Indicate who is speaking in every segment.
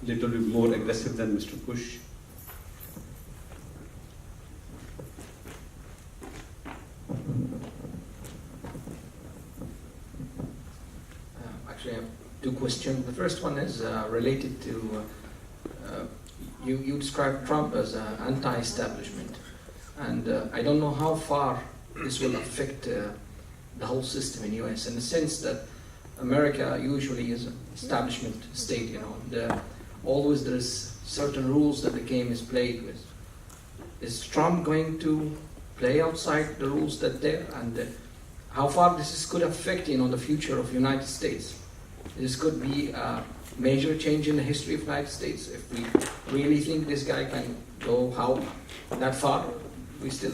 Speaker 1: little bit more aggressive than Mr. Bush?
Speaker 2: Actually, I have two questions. The first one is related to you described Trump as anti-establishment, and I don't know how far this will affect the whole system in U.S. in the sense that America usually is an establishment state, you know, and always there's certain rules that the game is played with. Is Trump going to play outside the rules that there, and how far this could affect, you know, the future of United States? This could be a major change in the history of the United States if we really think this guy can go that far. We still,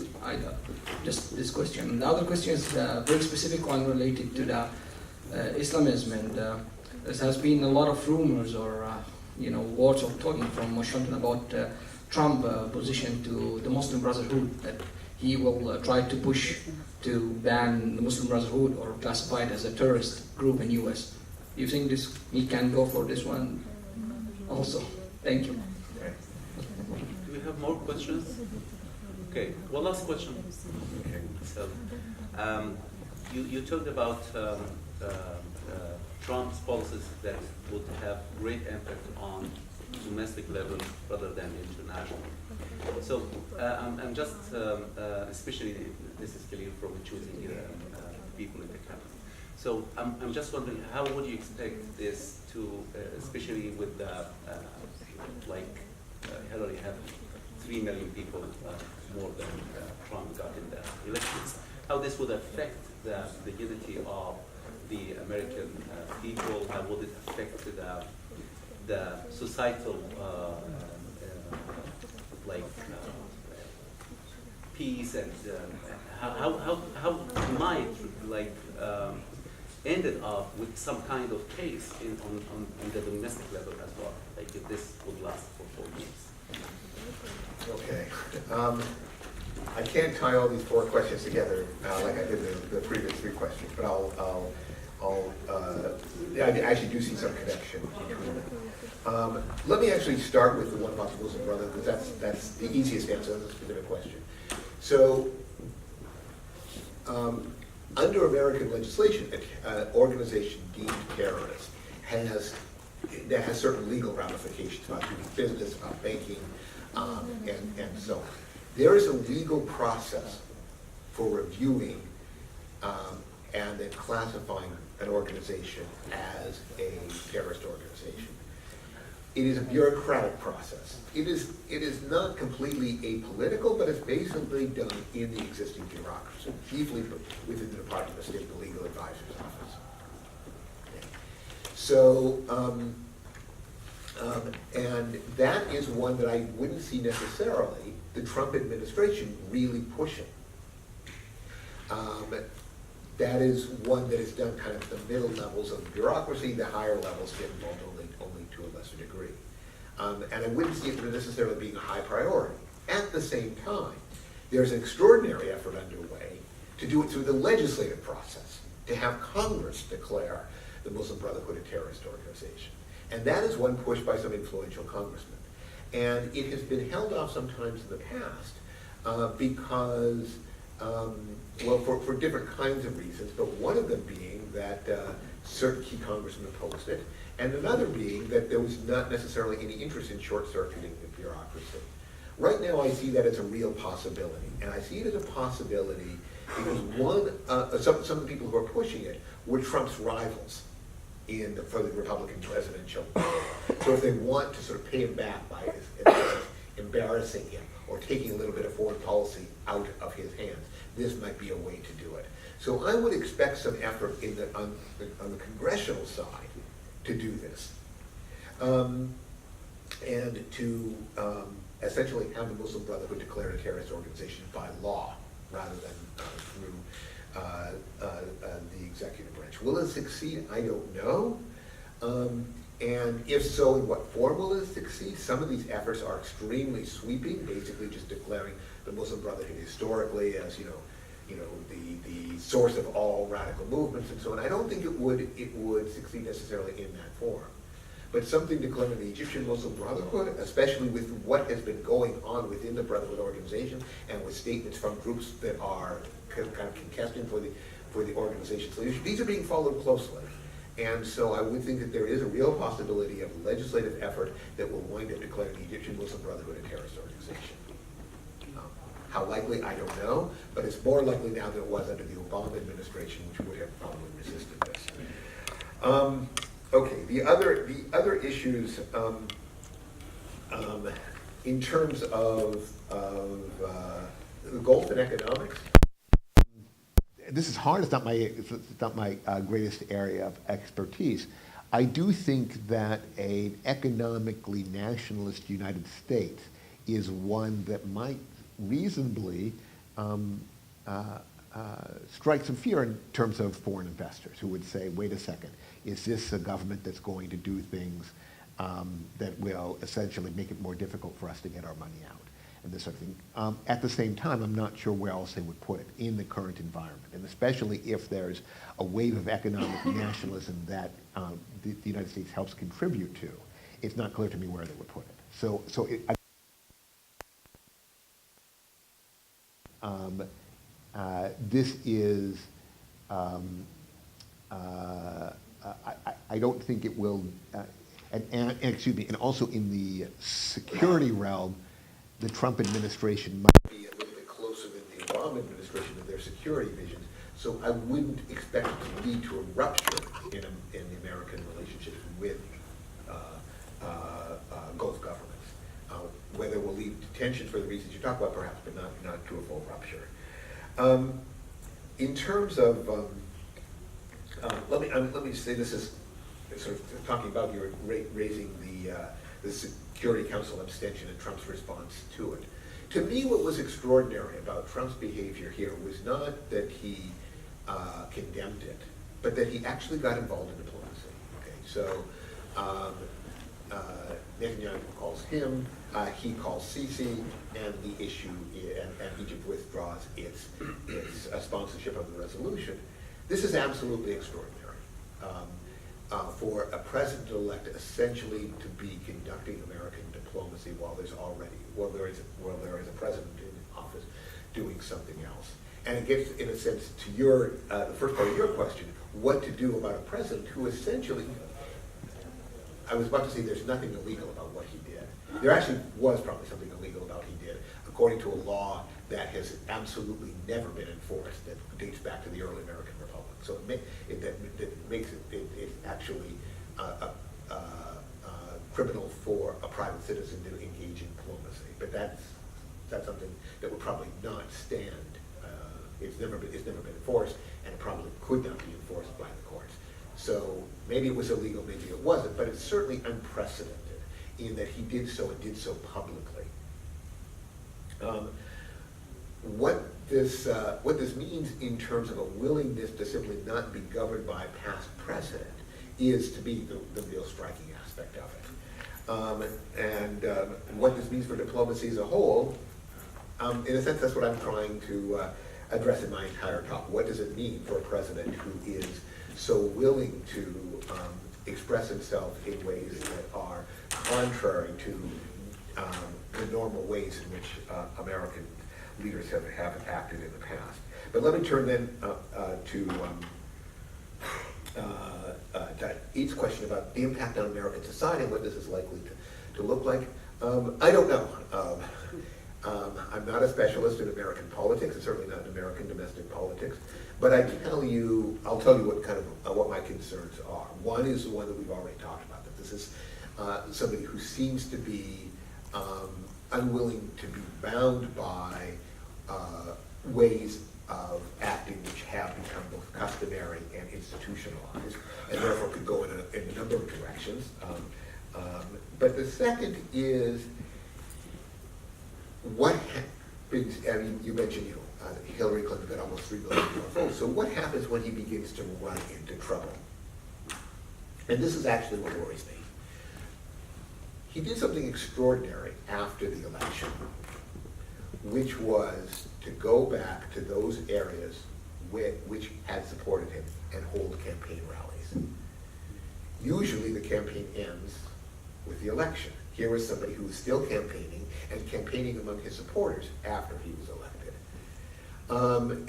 Speaker 2: just this question. And the other question is a very specific one related to the Islamism, and there has been a lot of rumors or you know, words of talking from Washington about Trump position to the Muslim Brotherhood, that he will try to push to ban the Muslim Brotherhood or classify it as a terrorist group in U.S. Do you think he can go for this one also? Thank you.
Speaker 3: Do we have more questions? Okay, one last question. Okay. So, you talked about Trump's policies that would have great impact on domestic level rather than international. So I'm just, especially this is clear from choosing people in the cabinet. So I'm just wondering, how would you expect this to, especially with Hillary having 3 million people more than Trump got in the elections, how this would affect the unity of the American people? How would it affect the societal peace, and how might ended up with some kind of case on the domestic level as well, like if this would last for 4 years?
Speaker 4: Okay. I can't tie all these 4 questions together like I did the previous 3 questions, but I actually do see some connection between them. Let me actually start with the one about the Muslim Brotherhood, because that's the easiest answer to the specific question. So, under American legislation, an organization deemed terrorist has certain legal ramifications about doing business, about banking, and so on. There is a legal process for reviewing and then classifying an organization as a terrorist organization. It is a bureaucratic process. It is not completely apolitical, but it's basically done in the existing bureaucracy, chiefly within the Department of State, the Legal Advisor's Office. Okay. So, and that is one that I wouldn't see necessarily the Trump administration really pushing. That is one that is done kind of at the middle levels of the bureaucracy. The higher levels get involved only to a lesser degree. And I wouldn't see it necessarily being a high priority. At the same time, there's an extraordinary effort underway to do it through the legislative process, to have Congress declare the Muslim Brotherhood a terrorist organization. And that is one pushed by some influential congressmen. And it has been held off sometimes in the past because, well, for different kinds of reasons, but one of them being that certain key congressmen opposed it, and another being that there was not necessarily any interest in short-circuiting the bureaucracy. Right now, I see that as a real possibility, and I see it as a possibility because some of the people who are pushing it were Trump's rivals for the Republican presidential. So if they want to sort of pay him back by embarrassing him or taking a little bit of foreign policy out of his hands, this might be a way to do it. So I would expect some effort on the congressional side to do this, and to essentially have the Muslim Brotherhood declared a terrorist organization by law rather than through the executive branch. Will it succeed? I don't know. And if so, in what form will it succeed? Some of these efforts are extremely sweeping, basically just declaring the Muslim Brotherhood historically as the source of all radical movements and so on. I don't think it would succeed necessarily in that form. but something declaring the Egyptian Muslim Brotherhood, especially with what has been going on within the Brotherhood organization and with statements from groups that are kind of contesting for the organization's leadership, these are being followed closely. And so I would think that there is a real possibility of legislative effort that will wind up declaring the Egyptian Muslim Brotherhood a terrorist organization. How likely, I don't know, but it's more likely now than it was under the Obama administration, which would have probably resisted this. Okay, the other issues in terms of the Gulf and economics. This is hard. It's not my greatest area of expertise. I do think that an economically nationalist United States is one that might reasonably strike some fear in terms of foreign investors who would say, wait a second, is this a government that's going to do things that will essentially make it more difficult for us to get our money out and this sort of thing. At the same time, I'm not sure where else they would put it in the current environment, and especially if there's a wave of economic nationalism that the United States helps contribute to, it's not clear to me where they would put it. This is, I don't think it will, and also in the security realm, the Trump administration might be a little bit closer than the Obama administration in their security visions. So I wouldn't expect it to lead to a rupture in the American relationships with Gulf governments. Whether it will lead to tension for the reasons you talk about, perhaps, but not to a full rupture. In terms of, let me say this is sort of talking about your raising the Security Council abstention and Trump's response to it. To me, what was extraordinary about Trump's behavior here was not that he condemned it, but that he actually got involved in diplomacy. Okay, so Netanyahu calls him, he calls Sisi, and the issue, and Egypt withdraws its sponsorship of the resolution. This is absolutely extraordinary. For a president-elect essentially to be conducting American diplomacy while there is a president in office doing something else. And it gets, in a sense, to the first part of your question, what to do about a president who essentially, I was about to say there's nothing illegal about what he did. There actually was probably something illegal about what he did, according to a law that has absolutely never been enforced, that dates back to the early American Republic. So that makes it actually criminal for a private citizen to engage in diplomacy. But that's something that would probably not stand. It's never been enforced, and it probably could not be enforced by the courts. So maybe it was illegal, maybe it wasn't, but it's certainly unprecedented in that he did so and did so publicly. What this means in terms of a willingness to simply not be governed by past precedent is to be the real striking aspect of it. What this means for diplomacy as a whole, in a sense, that's what I'm trying to address in my entire talk. What does it mean for a president who is so willing to express himself in ways that are contrary to the normal ways in which American leaders have acted in the past? But let me turn then to each question about the impact on American society and what this is likely to look like. I don't know. I'm not a specialist in American politics, and certainly not in American domestic politics. But I'll tell you what kind of what my concerns are. One is the one that we've already talked about. That this is somebody who seems to be unwilling to be bound by ways of acting which have become both customary and institutionalized, and therefore could go in a number of directions. But the second is what happens. I mean, you mentioned Hillary Clinton got almost 3 million votes. So what happens when he begins to run into trouble? And this is actually what worries me. He did something extraordinary after the election, which was to go back to those areas which had supported him and hold campaign rallies. usually the campaign ends with the election. Here was somebody who was still campaigning and campaigning among his supporters after he was elected.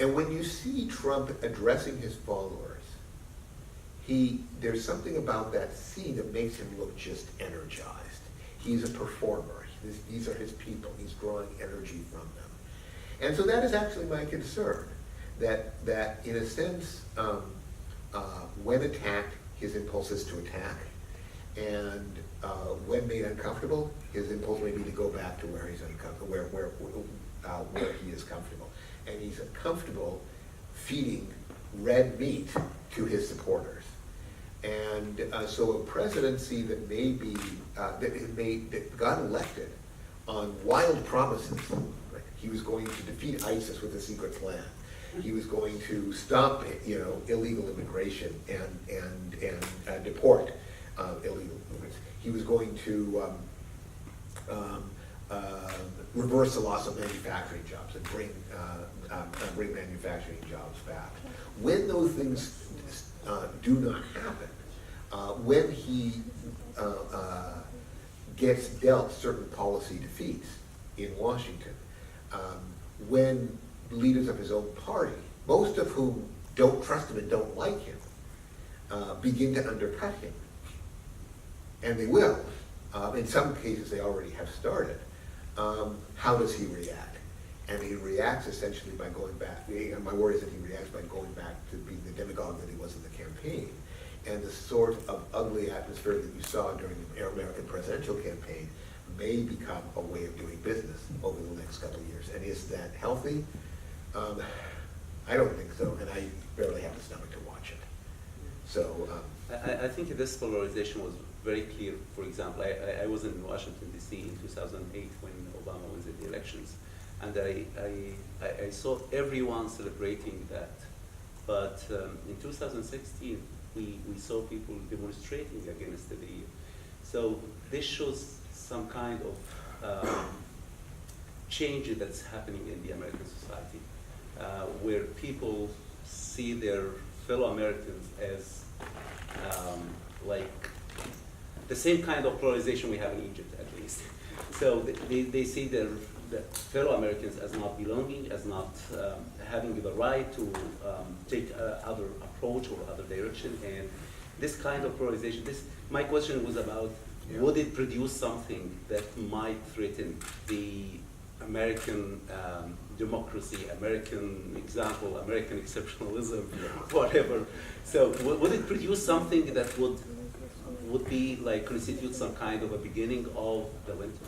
Speaker 4: And when you see Trump addressing his followers, there's something about that scene that makes him look just energized. He's a performer. These are his people. He's drawing energy from them. And so that is actually my concern, that in a sense, when attacked, his impulse is to attack, and when made uncomfortable, his impulse may be to go back to where he's uncomfortable, where he is comfortable, and he's comfortable feeding red meat to his supporters. And so a presidency that may be that got elected on wild promises, right? He was going to defeat ISIS with a secret plan. He was going to stop, illegal immigration and deport illegal immigrants. He was going to reverse the loss of manufacturing jobs and bring manufacturing jobs back. When those things do not happen, when he gets dealt certain policy defeats in Washington, when leaders of his own party, most of whom don't trust him and don't like him, begin to undercut him, and they will. In some cases, they already have started. How does he react? And he reacts essentially by going back. My worry is that he reacts by going back to being the demagogue that he was in the campaign. And the sort of ugly atmosphere that you saw during the American presidential campaign may become a way of doing business over the next couple of years. And is that healthy? I don't think so, and I barely have the stomach to watch it. So
Speaker 3: I think this polarization was very clear. For example, I was in Washington, D.C. in 2008 when Obama was in the elections, and I saw everyone celebrating that. But in 2016, we saw people demonstrating against the deal. So this shows some kind of change that's happening in the American society, where people see their fellow Americans as like the same kind of polarization we have in Egypt, at least. So they see their fellow Americans as not belonging, as not having the right to take other approach or other direction. And this kind of polarization, my question was about, would it produce something that might threaten the American democracy, American example, American exceptionalism, whatever. So would it produce something that would be like constitute some kind of a beginning of the winter?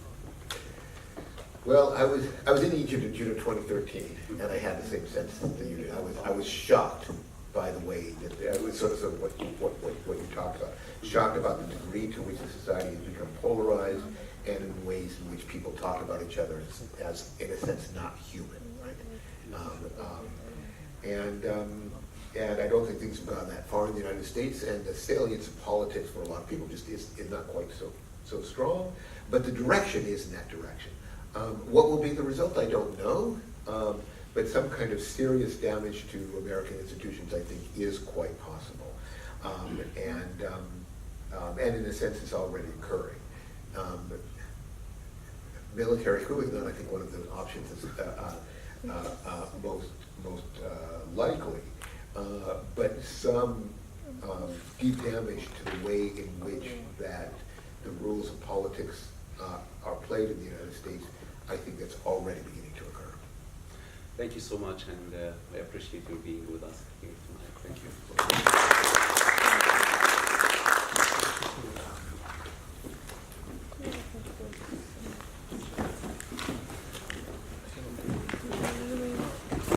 Speaker 4: Well, I was in Egypt in June of 2013, and I had the same sense that you did. I was shocked by the way that it was sort of what you talked about. Shocked about the degree to which the society has become polarized, and in ways in which people talk about each other as in a sense, not human, right? And I don't think things have gone that far in the United States, and the salience of politics for a lot of people just is not quite so strong, but the direction is in that direction. What will be the result, I don't know, but some kind of serious damage to American institutions, I think, is quite possible. And in a sense, it's already occurring. Military coup is not, I think, one of the options that's most likely, but some deep damage to the way in which that the rules of politics are played in the United States, I think that's already beginning to occur.
Speaker 3: Thank you so much, and I appreciate you being with us here tonight. Thank you.